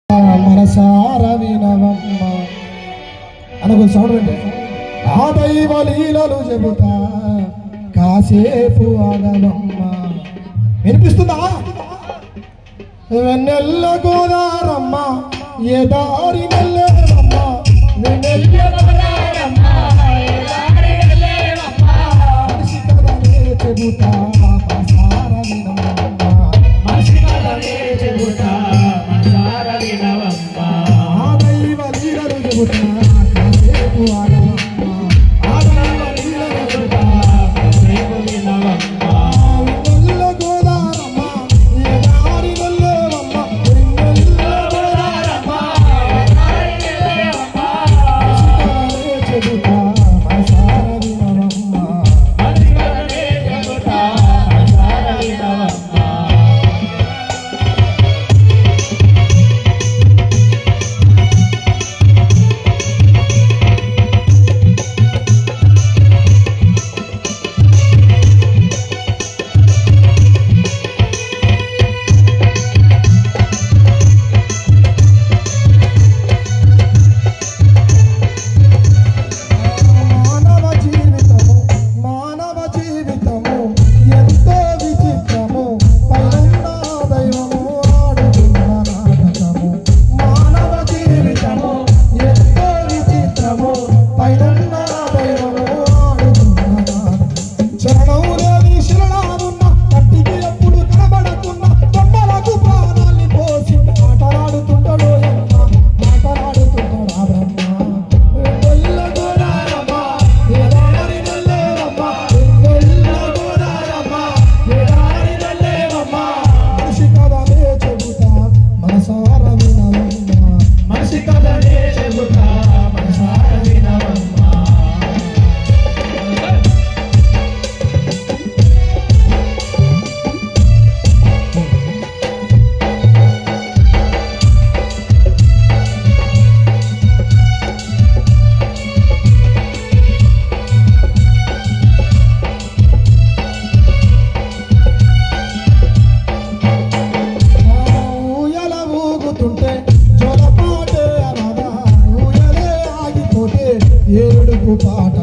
మనసార వినవమ్మ అనుకో సౌండ్ ఆ దైవ లీలలు చెబుతా కాసేపు ఆగవమ్మ. వినిపిస్తుందా? వెన్నెల్ల గోదారమ్మ ఏ దారి నెల్లేరమ్మ వెన్నెల్ల గోదారమ్మ ఏ దారి నెల్లేరమ్మ మనిషి కథనే చెబుతా మనసార వినవమ్మ మనిషి కథనే చెబుతా మనసార వినవమ్మ ఆ దైవ లీలలు చెబుతా కాసేపు ఆగవమ్మ ఆ దైవ లీలలు చెబుతా కాసేపు వినవమ్మ. వెన్నెల్ల గోదారమ్మ ఏ దారి నెల్లేరమ్మ వెన్నెల్ల గోదారమ్మ ఏ దారి నెల్లేరమ్మ మనిషి కథనే చెబుతా మనసార వినవమ్మ మనిషి కథనే చెబుతా మనసార వినవమ్మ. మానవ జీవితము ఎంతో విచిత్రము పైనున్న దైవము ఆడుతున్న నాటకము. మానవ జీవితము ఎంతో విచిత్రము పైనున్న దైవము ఆడుతున్న నాటకం. చరణం లేని శిలలాగున్న కంటికి ఎప్పుడు కనబడుతున్న బొమ్మలకు ప్రాణాన్ని పోసి ఆటలాడుతుంటాడు యమ్మ ఆటలాడుతుంటాడు ఆ బ్రహ్మ. వెన్నెల్ల గోదారమ్మ ఏ దారి నెల్లేరమ్మ వెన్నెల్ల గోదారమ్మ ఏ దారి నెల్లేరమ్మ మనిషి కథనే చెబుతా మనసార వినవమ్మ మనిషి కథనే చెబుతా మనసార వినవమ్మ. ఊయల ఊగుతుంటే జోలపాటే అనగా ఊయలే ఆగిపోతే ఏడుపు పాట